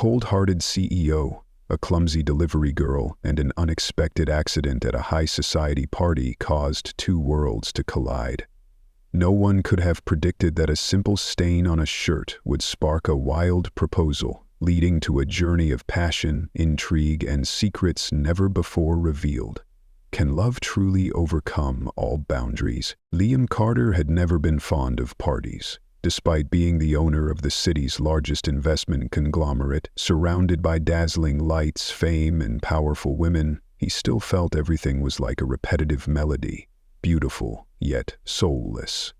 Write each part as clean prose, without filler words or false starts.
cold-hearted CEO, a clumsy delivery girl, and an unexpected accident at a high-society party caused two worlds to collide. No one could have predicted that a simple stain on a shirt would spark a wild proposal, leading to a journey of passion, intrigue, and secrets never before revealed. Can love truly overcome all boundaries? Liam Carter had never been fond of parties. Despite being the owner of the city's largest investment conglomerate, surrounded by dazzling lights, fame, and powerful women, he still felt everything was like a repetitive melody, beautiful yet soulless.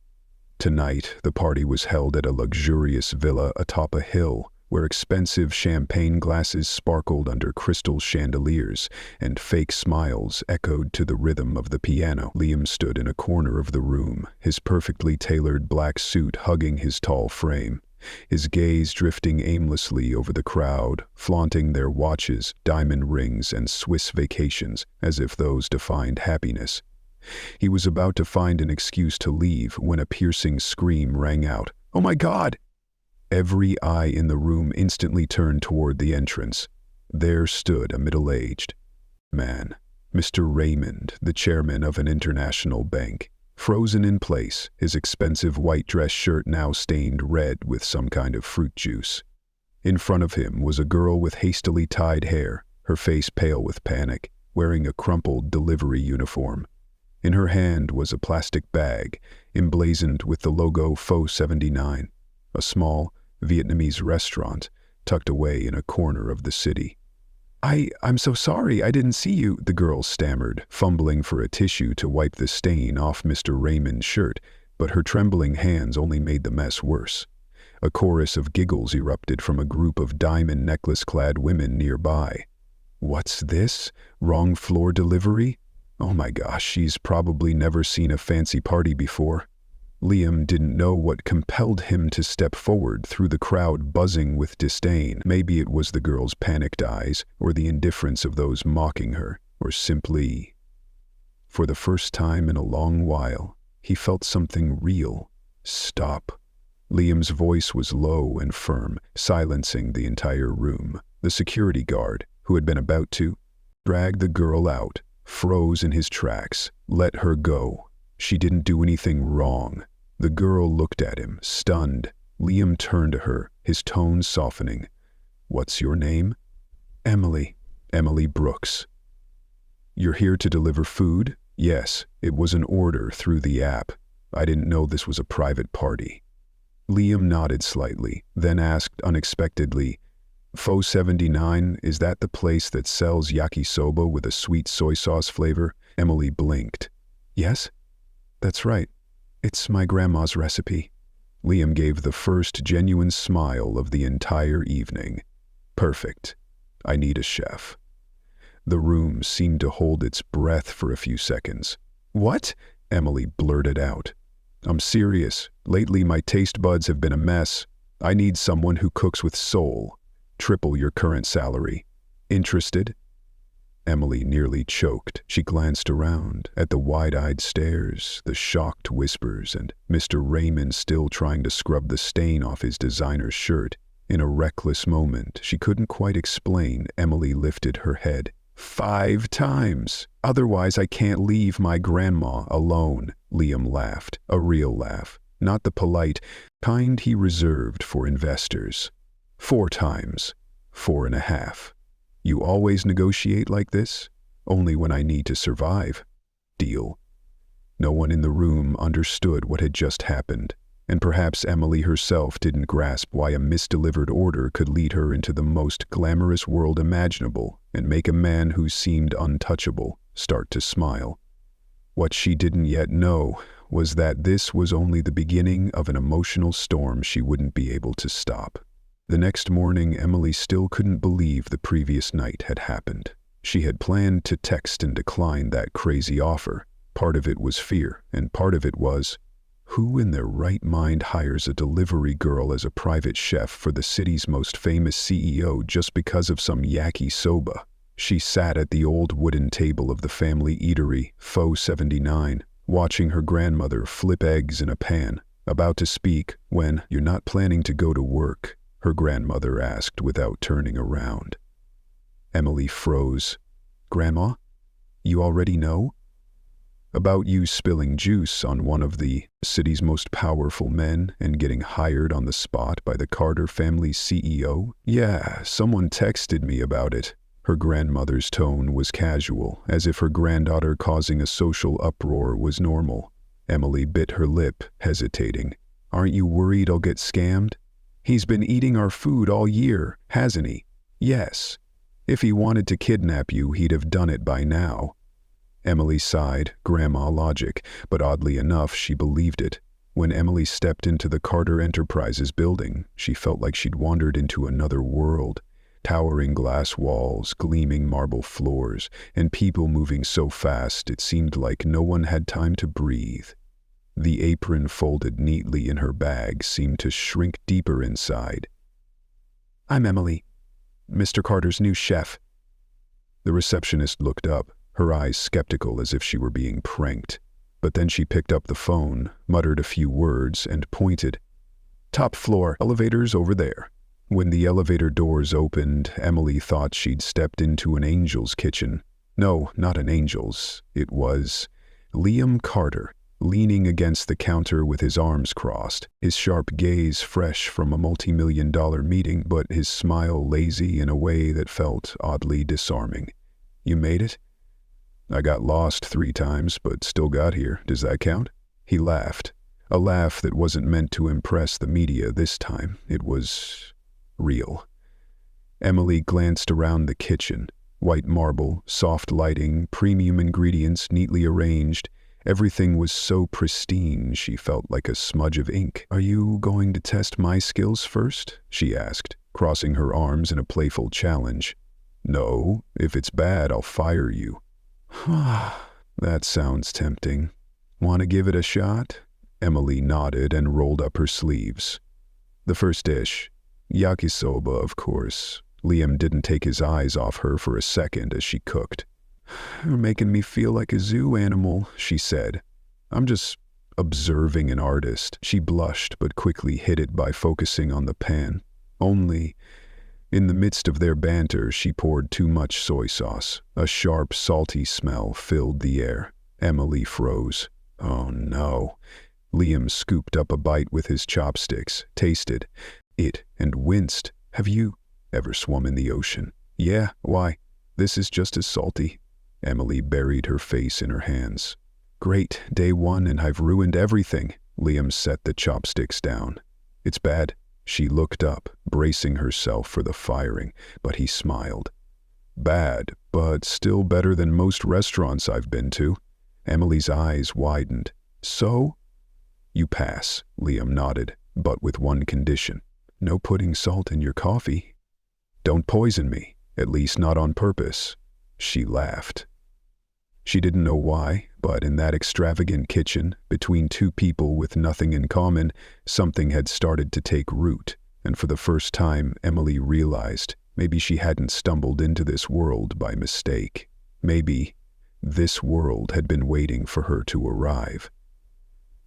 Tonight, the party was held at a luxurious villa atop a hill, where expensive champagne glasses sparkled under crystal chandeliers, and fake smiles echoed to the rhythm of the piano. Liam stood in a corner of the room, his perfectly tailored black suit hugging his tall frame, his gaze drifting aimlessly over the crowd, flaunting their watches, diamond rings, and Swiss vacations, as if those defined happiness. He was about to find an excuse to leave when a piercing scream rang out. "Oh my God!" Every eye in the room instantly turned toward the entrance. There stood a middle-aged man, Mr. Raymond, the chairman of an international bank, frozen in place, his expensive white dress shirt now stained red with some kind of fruit juice. In front of him was a girl with hastily tied hair, her face pale with panic, wearing a crumpled delivery uniform. In her hand was a plastic bag, emblazoned with the logo Faux 79, a small, Vietnamese restaurant tucked away in a corner of the city. I'm so sorry, I didn't see you," the girl stammered, fumbling for a tissue to wipe the stain off Mr. Raymond's shirt, but her trembling hands only made the mess worse. A chorus of giggles erupted from a group of diamond necklace-clad women nearby. "What's this? Wrong floor delivery? Oh my gosh, she's probably never seen a fancy party before." Liam didn't know what compelled him to step forward through the crowd buzzing with disdain. Maybe it was the girl's panicked eyes, or the indifference of those mocking her, or simply... For the first time in a long while, he felt something real. "Stop." Liam's voice was low and firm, silencing the entire room. The security guard, who had been about to drag the girl out, froze in his tracks. "Let her go. She didn't do anything wrong." The girl looked at him, stunned. Liam turned to her, his tone softening. "What's your name?" "Emily." "Emily Brooks." "You're here to deliver food?" "Yes, it was an order through the app. I didn't know this was a private party." Liam nodded slightly, then asked unexpectedly, "Faux 79, is that the place that sells yakisoba with a sweet soy sauce flavor?" Emily blinked. "Yes, that's right. It's my grandma's recipe." Liam gave the first genuine smile of the entire evening. "Perfect. I need a chef." The room seemed to hold its breath for a few seconds. "What?" Emily blurted out. "I'm serious. Lately my taste buds have been a mess. I need someone who cooks with soul. Triple your current salary. Interested?" Emily nearly choked. She glanced around at the wide-eyed stares, the shocked whispers, and Mr. Raymond still trying to scrub the stain off his designer shirt. In a reckless moment she couldn't quite explain, Emily lifted her head. 5 times! Otherwise I can't leave my grandma alone." Liam laughed, a real laugh, not the polite kind he reserved for investors. 4 times. 4.5. "You always negotiate like this?" "Only when I need to survive." "Deal." No one in the room understood what had just happened, and perhaps Emily herself didn't grasp why a misdelivered order could lead her into the most glamorous world imaginable and make a man who seemed untouchable start to smile. What she didn't yet know was that this was only the beginning of an emotional storm she wouldn't be able to stop. The next morning, Emily still couldn't believe the previous night had happened. She had planned to text and decline that crazy offer. Part of it was fear, and part of it was, who in their right mind hires a delivery girl as a private chef for the city's most famous CEO just because of some yakisoba? She sat at the old wooden table of the family eatery, Faux 79, watching her grandmother flip eggs in a pan, about to speak when, "You're not planning to go to work?" her grandmother asked without turning around. Emily froze. Grandma? You already know? About you spilling juice on one of the city's most powerful men and getting hired on the spot by the Carter family's CEO? Yeah, someone texted me about it. Her grandmother's tone was casual, as if her granddaughter causing a social uproar was normal. Emily bit her lip, hesitating. Aren't you worried I'll get scammed? He's been eating our food all year, hasn't he? Yes. If he wanted to kidnap you, he'd have done it by now. Emily sighed, grandma logic, but oddly enough, she believed it. When Emily stepped into the Carter Enterprises building, she felt like she'd wandered into another world. Towering glass walls, gleaming marble floors, and people moving so fast it seemed like no one had time to breathe. The apron folded neatly in her bag seemed to shrink deeper inside. I'm Emily, Mr. Carter's new chef. The receptionist looked up, her eyes skeptical as if she were being pranked. But then she picked up the phone, muttered a few words, and pointed. Top floor, elevators over there. When the elevator doors opened, Emily thought she'd stepped into an angel's kitchen. No, not an angel's. It was Liam Carter, leaning against the counter with his arms crossed, his sharp gaze fresh from a multi-million-dollar meeting, but his smile lazy in a way that felt oddly disarming. You made it? I got lost 3 times, but still got here. Does that count? He laughed. A laugh that wasn't meant to impress the media this time. It was real. Emily glanced around the kitchen. White marble, soft lighting, premium ingredients neatly arranged. Everything was so pristine she felt like a smudge of ink. Are you going to test my skills first? She asked, crossing her arms in a playful challenge. No, if it's bad, I'll fire you. That sounds tempting. Want to give it a shot? Emily nodded and rolled up her sleeves. The first dish. Yakisoba, of course. Liam didn't take his eyes off her for a second as she cooked. You're making me feel like a zoo animal, she said. I'm just observing an artist. She blushed but quickly hid it by focusing on the pan. Only, in the midst of their banter, she poured too much soy sauce. A sharp, salty smell filled the air. Emily froze. Oh no. Liam scooped up a bite with his chopsticks, tasted it, and winced. Have you ever swum in the ocean? Yeah, why? This is just as salty. Emily buried her face in her hands. Great, day 1 and I've ruined everything. Liam set the chopsticks down. It's bad. She looked up, bracing herself for the firing, but he smiled. Bad, but still better than most restaurants I've been to. Emily's eyes widened. So? You pass, Liam nodded, but with one condition. No putting salt in your coffee. Don't poison me, at least not on purpose. She laughed. She didn't know why, but in that extravagant kitchen, between 2 people with nothing in common, something had started to take root, and for the first time Emily realized maybe she hadn't stumbled into this world by mistake. Maybe this world had been waiting for her to arrive.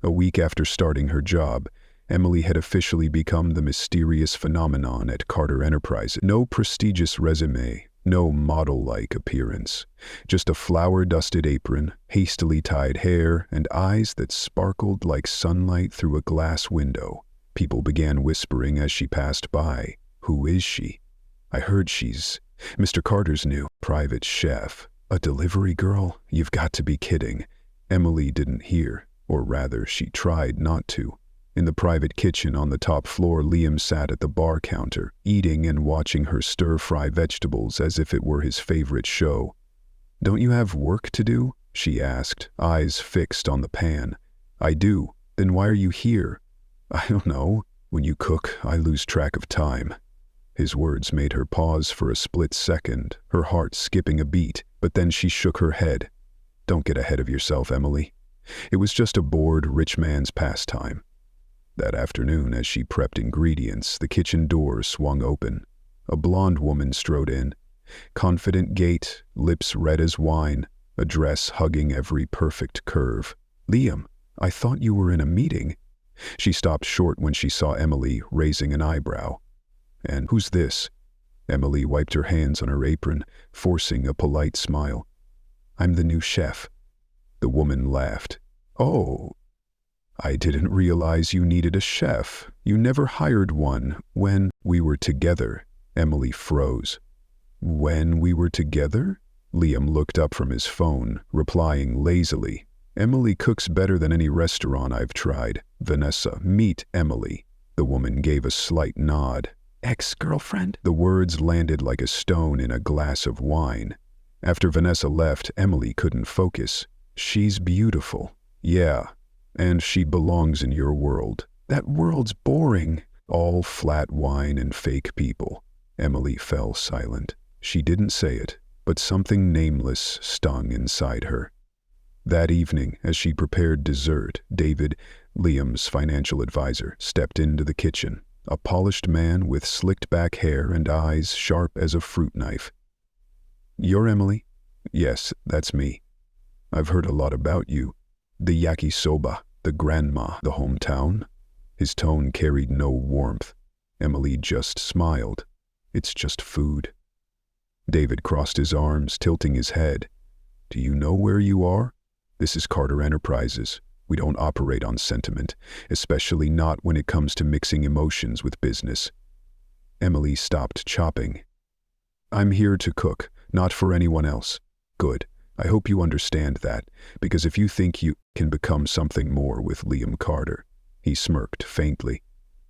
A week after starting her job, Emily had officially become the mysterious phenomenon at Carter Enterprises. No prestigious resume, no model-like appearance, just a flour-dusted apron, hastily tied hair, and eyes that sparkled like sunlight through a glass window. People began whispering as she passed by. Who is she? I heard she's Mr. Carter's new private chef. A delivery girl? You've got to be kidding. Emily didn't hear, or rather, she tried not to. In the private kitchen on the top floor, Liam sat at the bar counter, eating and watching her stir-fry vegetables as if it were his favorite show. Don't you have work to do? She asked, eyes fixed on the pan. I do. Then why are you here? I don't know. When you cook, I lose track of time. His words made her pause for a split second, her heart skipping a beat, but then she shook her head. Don't get ahead of yourself, Emily. It was just a bored rich man's pastime. That afternoon, as she prepped ingredients, the kitchen door swung open. A blonde woman strode in. Confident gait, lips red as wine, a dress hugging every perfect curve. Liam, I thought you were in a meeting. She stopped short when she saw Emily, raising an eyebrow. And who's this? Emily wiped her hands on her apron, forcing a polite smile. I'm the new chef. The woman laughed. Oh, I didn't realize you needed a chef. You never hired one when we were together. Emily froze. When we were together? Liam looked up from his phone, replying lazily. Emily cooks better than any restaurant I've tried. Vanessa, meet Emily. The woman gave a slight nod. Ex-girlfriend? The words landed like a stone in a glass of wine. After Vanessa left, Emily couldn't focus. She's beautiful. Yeah, and she belongs in your world. That world's boring. All flat wine and fake people. Emily fell silent. She didn't say it, but something nameless stung inside her. That evening, as she prepared dessert, David, Liam's financial advisor, stepped into the kitchen, a polished man with slicked back hair and eyes sharp as a fruit knife. You're Emily? Yes, that's me. I've heard a lot about you. The yakisoba, the grandma, the hometown? His tone carried no warmth. Emily just smiled. It's just food. David crossed his arms, tilting his head. Do you know where you are? This is Carter Enterprises. We don't operate on sentiment, especially not when it comes to mixing emotions with business. Emily stopped chopping. I'm here to cook, not for anyone else. Good. I hope you understand that, because if you think you can become something more with Liam Carter, he smirked faintly,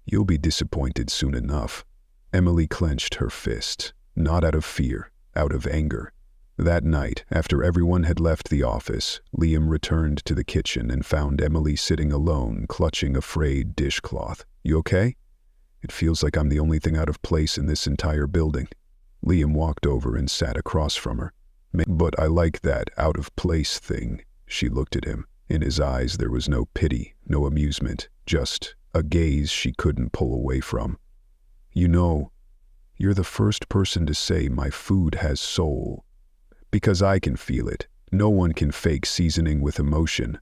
you'll be disappointed soon enough. Emily clenched her fists, not out of fear, out of anger. That night, after everyone had left the office, Liam returned to the kitchen and found Emily sitting alone, clutching a frayed dishcloth. You okay? It feels like I'm the only thing out of place in this entire building. Liam walked over and sat across from her. But I like that out-of-place thing. She looked at him. In his eyes there was no pity, no amusement, just a gaze she couldn't pull away from. You know, you're the first person to say my food has soul. Because I can feel it. No one can fake seasoning with emotion.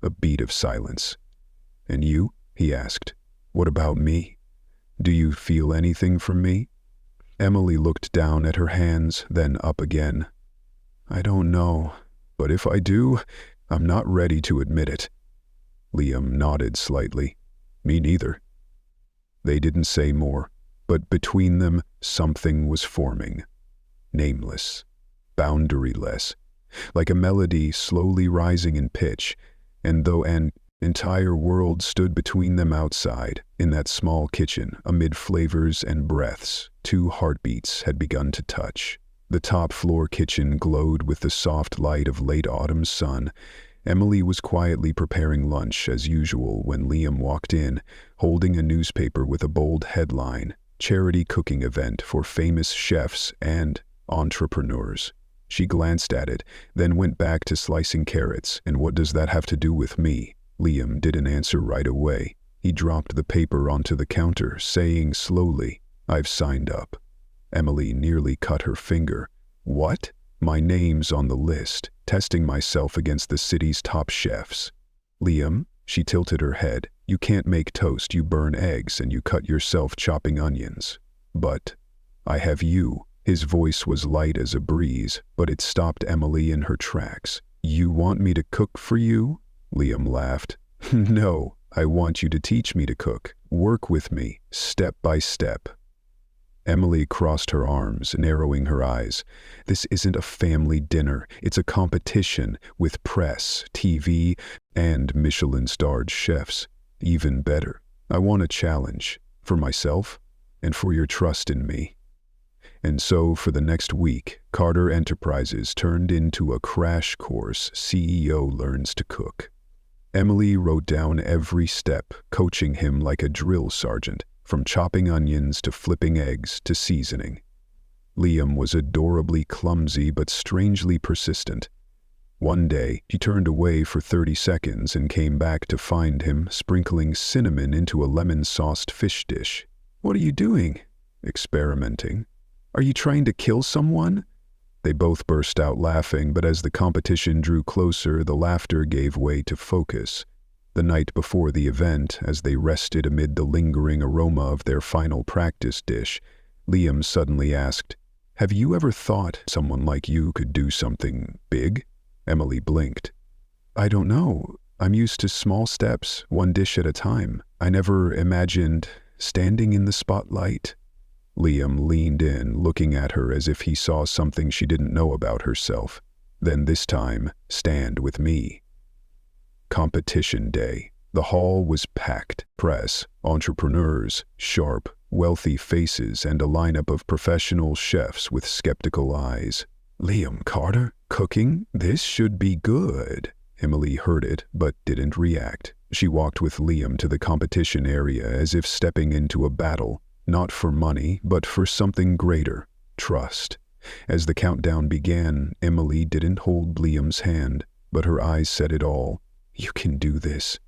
A beat of silence. And you? He asked. What about me? Do you feel anything from me? Emily looked down at her hands, then up again. I don't know, but if I do, I'm not ready to admit it. Liam nodded slightly. Me neither. They didn't say more, but between them something was forming. Nameless. Boundaryless. Like a melody slowly rising in pitch, and though an entire world stood between them outside, in that small kitchen, amid flavors and breaths, two heartbeats had begun to touch. The top-floor kitchen glowed with the soft light of late autumn sun. Emily was quietly preparing lunch as usual when Liam walked in, holding a newspaper with a bold headline, Charity Cooking Event for Famous Chefs and Entrepreneurs. She glanced at it, then went back to slicing carrots. And what does that have to do with me? Liam didn't answer right away. He dropped the paper onto the counter, saying slowly, I've signed up. Emily nearly cut her finger. What? My name's on the list, testing myself against the city's top chefs. Liam, she tilted her head, you can't make toast, you burn eggs, and you cut yourself chopping onions. But I have you. His voice was light as a breeze, but it stopped Emily in her tracks. You want me to cook for you? Liam laughed. No, I want you to teach me to cook. Work with me, step by step. Emily crossed her arms, narrowing her eyes. This isn't a family dinner. It's a competition with press, TV, and Michelin-starred chefs. Even better, I want a challenge for myself and for your trust in me. And so, for the next week, Carter Enterprises turned into a crash course CEO learns to cook. Emily wrote down every step, coaching him like a drill sergeant, from chopping onions to flipping eggs to seasoning. Liam was adorably clumsy but strangely persistent. One day, he turned away for 30 seconds and came back to find him sprinkling cinnamon into a lemon-sauced fish dish. What are you doing? Experimenting. Are you trying to kill someone? They both burst out laughing, but as the competition drew closer, the laughter gave way to focus. The night before the event, as they rested amid the lingering aroma of their final practice dish, Liam suddenly asked, "Have you ever thought someone like you could do something big?" Emily blinked. "I don't know. I'm used to small steps, one dish at a time. I never imagined standing in the spotlight." Liam leaned in, looking at her as if he saw something she didn't know about herself. "Then this time, stand with me." Competition day. The hall was packed. Press, entrepreneurs, sharp, wealthy faces, and a lineup of professional chefs with skeptical eyes. "Liam Carter? Cooking? This should be good." Emily heard it, but didn't react. She walked with Liam to the competition area as if stepping into a battle, not for money, but for something greater, trust. As the countdown began, Emily didn't hold Liam's hand, but her eyes said it all. "You can do this.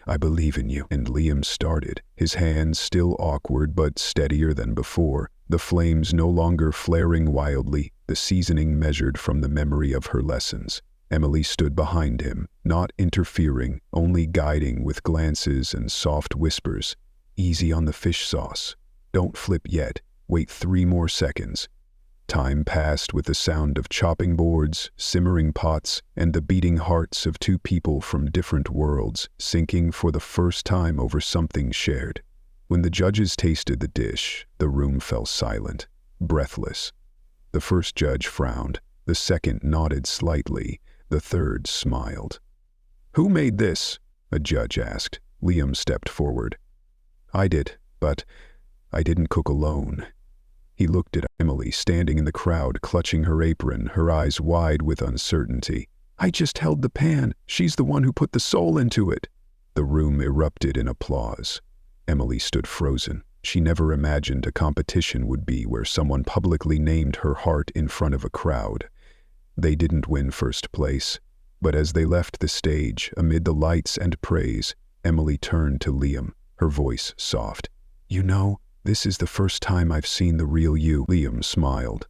I believe in you." And Liam started, his hands still awkward but steadier than before, the flames no longer flaring wildly, the seasoning measured from the memory of her lessons. Emily stood behind him, not interfering, only guiding with glances and soft whispers. "Easy on the fish sauce. Don't flip yet. Wait 3 more seconds." Time passed with the sound of chopping boards, simmering pots, and the beating hearts of 2 people from different worlds, sinking for the first time over something shared. When the judges tasted the dish, the room fell silent, breathless. The first judge frowned, the second nodded slightly, the third smiled. "Who made this?" a judge asked. Liam stepped forward. "I did, but I didn't cook alone." He looked at Emily, standing in the crowd, clutching her apron, her eyes wide with uncertainty. "I just held the pan. She's the one who put the soul into it." The room erupted in applause. Emily stood frozen. She never imagined a competition would be where someone publicly named her heart in front of a crowd. They didn't win first place, but as they left the stage, amid the lights and praise, Emily turned to Liam, her voice soft. "You know, this is the first time I've seen the real you." Liam smiled.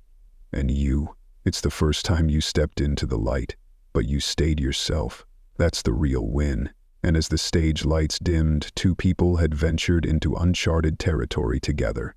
"And you? It's the first time you stepped into the light, but you stayed yourself. That's the real win." And as the stage lights dimmed, 2 people had ventured into uncharted territory together.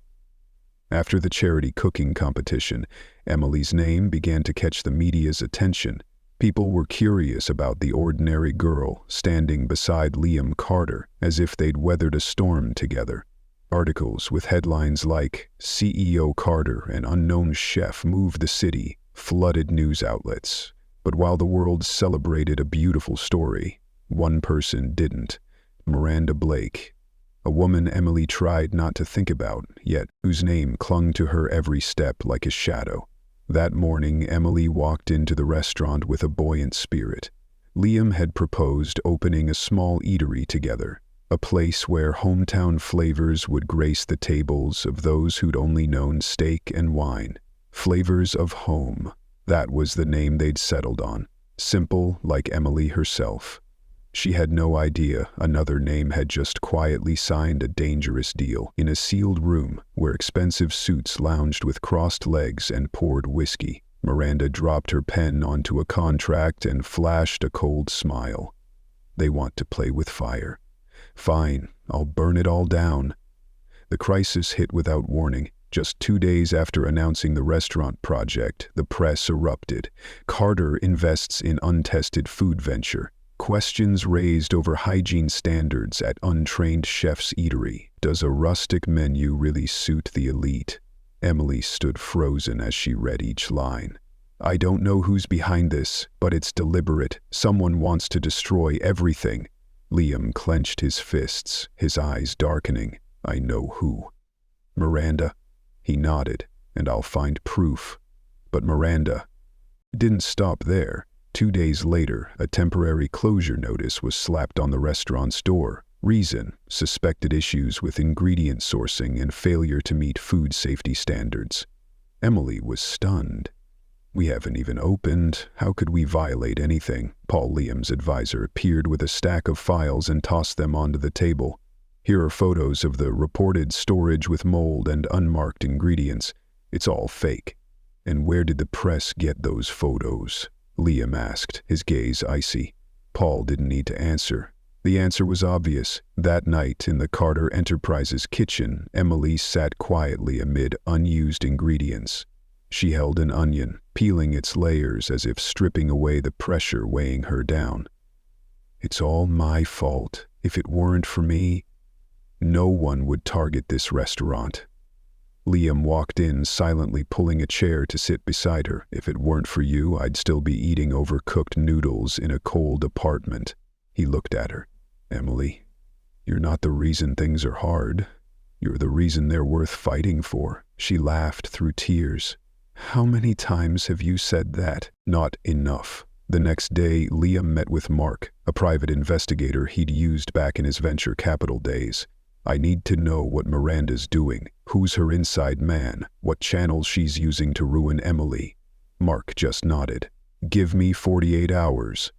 After the charity cooking competition, Emily's name began to catch the media's attention. People were curious about the ordinary girl standing beside Liam Carter, as if they'd weathered a storm together. Articles with headlines like "CEO Carter, an unknown chef, moved the city," flooded news outlets. But while the world celebrated a beautiful story, one person didn't. Miranda Blake. A woman Emily tried not to think about, yet whose name clung to her every step like a shadow. That morning, Emily walked into the restaurant with a buoyant spirit. Liam had proposed opening a small eatery together, a place where hometown flavors would grace the tables of those who'd only known steak and wine. Flavors of Home. That was the name they'd settled on. Simple, like Emily herself. She had no idea another name had just quietly signed a dangerous deal in a sealed room where expensive suits lounged with crossed legs and poured whiskey. Miranda dropped her pen onto a contract and flashed a cold smile. "They want to play with fire. Fine, I'll burn it all down." The crisis hit without warning. Just 2 days after announcing the restaurant project, the press erupted. Carter invests in untested food venture. Questions raised over hygiene standards at untrained chef's eatery. Does a rustic menu really suit the elite? Emily stood frozen as she read each line. "I don't know who's behind this, but it's deliberate. Someone wants to destroy everything." Liam clenched his fists, his eyes darkening. "I know who." "Miranda." He nodded. "And I'll find proof." But Miranda didn't stop there. 2 days later, a temporary closure notice was slapped on the restaurant's door. Reason: suspected issues with ingredient sourcing and failure to meet food safety standards. Emily was stunned. "We haven't even opened. How could we violate anything?" Paul, Liam's advisor, appeared with a stack of files and tossed them onto the table. "Here are photos of the reported storage with mold and unmarked ingredients. It's all fake." "And where did the press get those photos?" Liam asked, his gaze icy. Paul didn't need to answer. The answer was obvious. That night, in the Carter Enterprises kitchen, Emily sat quietly amid unused ingredients. She held an onion, peeling its layers as if stripping away the pressure weighing her down. "It's all my fault. If it weren't for me, no one would target this restaurant." Liam walked in, silently pulling a chair to sit beside her. "If it weren't for you, I'd still be eating overcooked noodles in a cold apartment." He looked at her. "Emily, you're not the reason things are hard. You're the reason they're worth fighting for." She laughed through tears. "How many times have you said that?" "Not enough." The next day, Liam met with Mark, a private investigator he'd used back in his venture capital days. "I need to know what Miranda's doing, who's her inside man, what channels she's using to ruin Emily." Mark just nodded. "Give me 48 hours.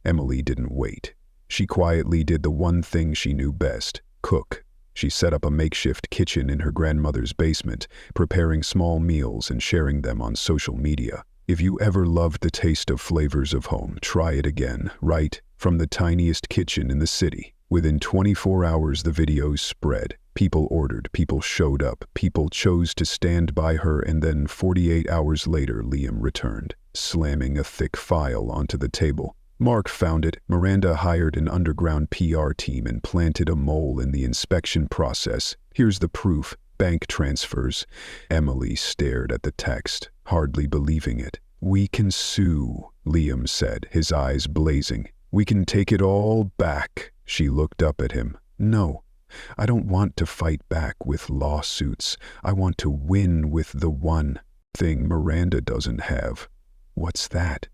Emily didn't wait. She quietly did the one thing she knew best: cook. She set up a makeshift kitchen in her grandmother's basement, preparing small meals and sharing them on social media. If you ever loved the taste of flavors of home, try it again, right from the tiniest kitchen in the city. Within 24 hours, the videos spread. People ordered, people showed up, people chose to stand by her, and then 48 hours later, Liam returned, slamming a thick file onto the table. Mark found it. Miranda hired an underground PR team and planted a mole in the inspection process. Here's the proof: bank transfers. Emily stared at the text, hardly believing it. "We can sue," Liam said, his eyes blazing. "We can take it all back." She looked up at him. "No, I don't want to fight back with lawsuits. I want to win with the one thing Miranda doesn't have." "What's that?"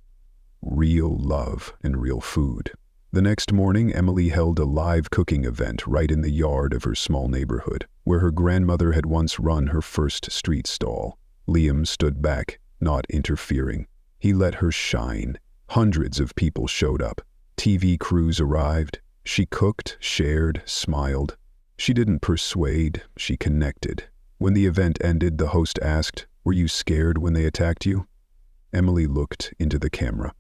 "Real love and real food." The next morning, Emily held a live cooking event right in the yard of her small neighborhood, where her grandmother had once run her first street stall. Liam stood back, not interfering. He let her shine. Hundreds of people showed up. TV crews arrived. She cooked, shared, smiled. She didn't persuade, she connected. When the event ended, the host asked, "Were you scared when they attacked you?" Emily looked into the camera.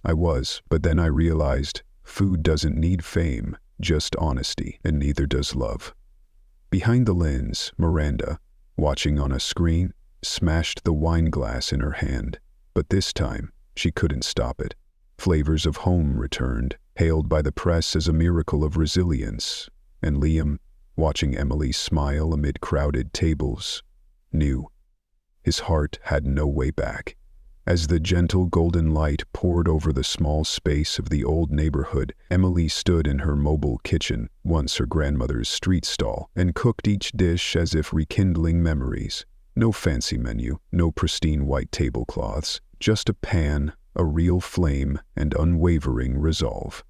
"I was, but then I realized food doesn't need fame, just honesty, and neither does love." Behind the lens, Miranda, watching on a screen, smashed the wine glass in her hand. But this time, she couldn't stop it. Flavors of Home returned, hailed by the press as a miracle of resilience. And Liam, watching Emily smile amid crowded tables, knew his heart had no way back. As the gentle golden light poured over the small space of the old neighborhood, Emily stood in her mobile kitchen, once her grandmother's street stall, and cooked each dish as if rekindling memories. No fancy menu, no pristine white tablecloths, just a pan, a real flame, and unwavering resolve.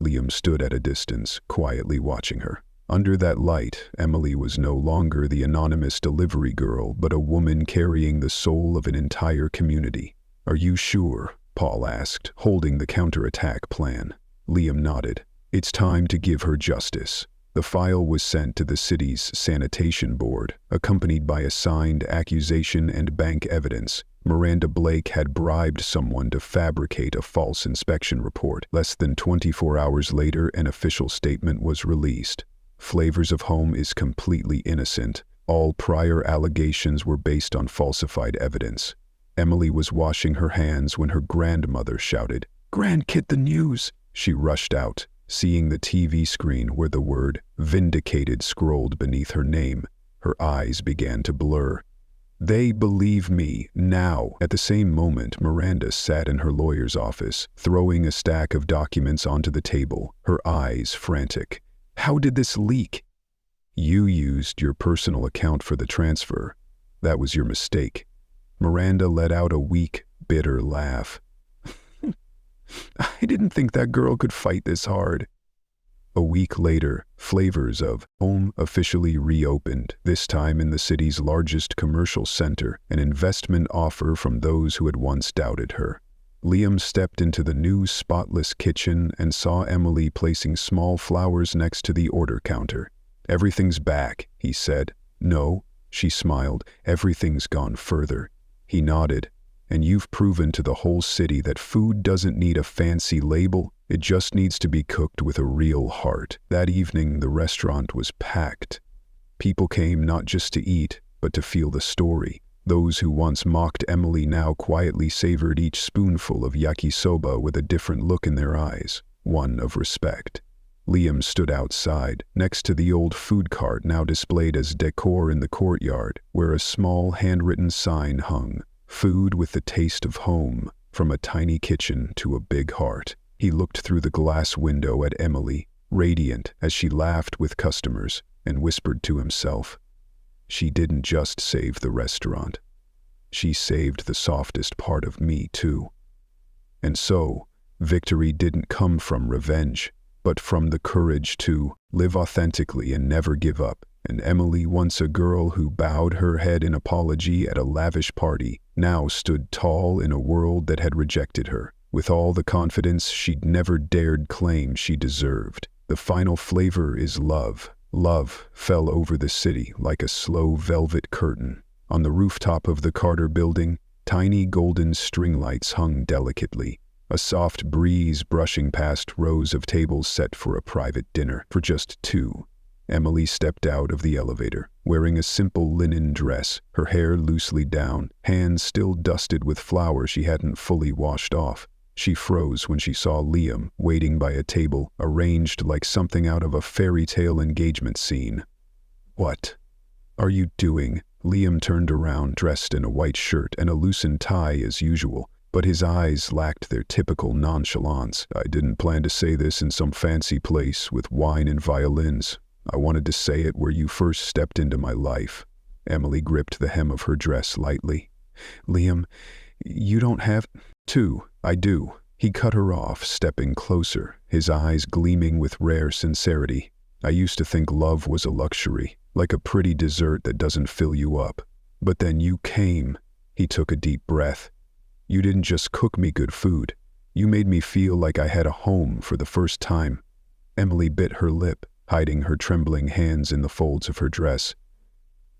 Liam stood at a distance, quietly watching her. Under that light, Emily was no longer the anonymous delivery girl, but a woman carrying the soul of an entire community. "Are you sure?" Paul asked, holding the counterattack plan. Liam nodded. "It's time to give her justice." The file was sent to the city's sanitation board, accompanied by a signed accusation and bank evidence. Miranda Blake had bribed someone to fabricate a false inspection report. Less than 24 hours later, an official statement was released. Flavors of Home is completely innocent. All prior allegations were based on falsified evidence. Emily was washing her hands when her grandmother shouted, "Grand, get the news!" She rushed out, seeing the TV screen where the word "vindicated" scrolled beneath her name. Her eyes began to blur. "They believe me now." At the same moment, Miranda sat in her lawyer's office, throwing a stack of documents onto the table, her eyes frantic. "How did this leak?" "You used your personal account for the transfer. That was your mistake." Miranda let out a weak, bitter laugh. "I didn't think that girl could fight this hard." A week later, Flavors of Home officially reopened, this time in the city's largest commercial center, an investment offer from those who had once doubted her. Liam stepped into the new spotless kitchen and saw Emily placing small flowers next to the order counter. "Everything's back," he said. "No," she smiled, "everything's gone further." He nodded. "And you've proven to the whole city that food doesn't need a fancy label, It just needs to be cooked with a real heart. That evening, the restaurant was packed. People came not just to eat, but to feel the story. Those who once mocked Emily now quietly savored each spoonful of yakisoba with a different look in their eyes, one of respect. Liam stood outside, next to the old food cart now displayed as decor in the courtyard, where a small handwritten sign hung, "Food with the taste of home, from a tiny kitchen to a big heart." He looked through the glass window at Emily, radiant as she laughed with customers, and whispered to himself, "She didn't just save the restaurant. She saved the softest part of me, too." And so, victory didn't come from revenge, but from the courage to live authentically and never give up. And Emily, once a girl who bowed her head in apology at a lavish party, now stood tall in a world that had rejected her, with all the confidence she'd never dared claim she deserved. The final flavor is love. Love fell over the city like a slow velvet curtain. On the rooftop of the Carter building, tiny golden string lights hung delicately, a soft breeze brushing past rows of tables set for a private dinner for just two. Emily stepped out of the elevator, wearing a simple linen dress, her hair loosely down, hands still dusted with flour she hadn't fully washed off. She froze when she saw Liam waiting by a table arranged like something out of a fairy tale engagement scene. "What are you doing?" Liam turned around, dressed in a white shirt and a loosened tie as usual, but his eyes lacked their typical nonchalance. "I didn't plan to say this in some fancy place with wine and violins. I wanted to say it where you first stepped into my life." Emily gripped the hem of her dress lightly. "Liam, you don't have to." "I do." He cut her off, stepping closer, his eyes gleaming with rare sincerity. "I used to think love was a luxury, like a pretty dessert that doesn't fill you up. But then you came." He took a deep breath. "You didn't just cook me good food. You made me feel like I had a home for the first time." Emily bit her lip, hiding her trembling hands in the folds of her dress.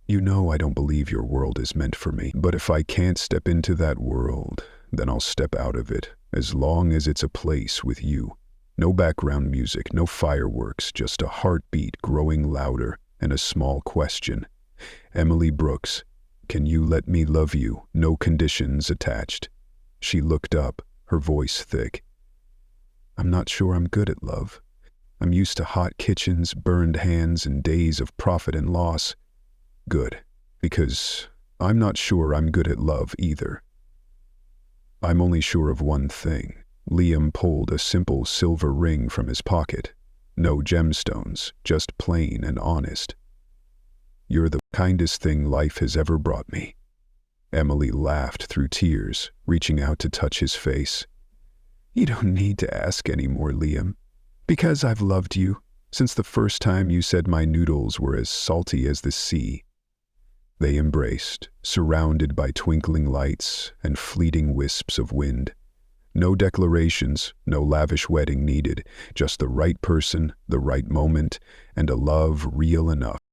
"You know I don't believe your world is meant for me, but if I can't step into that world, then I'll step out of it, as long as it's a place with you. No background music, no fireworks, just a heartbeat growing louder and a small question. Emily Brooks, can you let me love you? No conditions attached." She looked up, her voice thick. "I'm not sure I'm good at love. I'm used to hot kitchens, burned hands, and days of profit and loss." "Good, because I'm not sure I'm good at love either. I'm only sure of one thing." Liam pulled a simple silver ring from his pocket. No gemstones, just plain and honest. "You're the kindest thing life has ever brought me." Emily laughed through tears, reaching out to touch his face. "You don't need to ask anymore, Liam, because I've loved you since the first time you said my noodles were as salty as the sea." They embraced, surrounded by twinkling lights and fleeting wisps of wind. No declarations, no lavish wedding needed, just the right person, the right moment, and a love real enough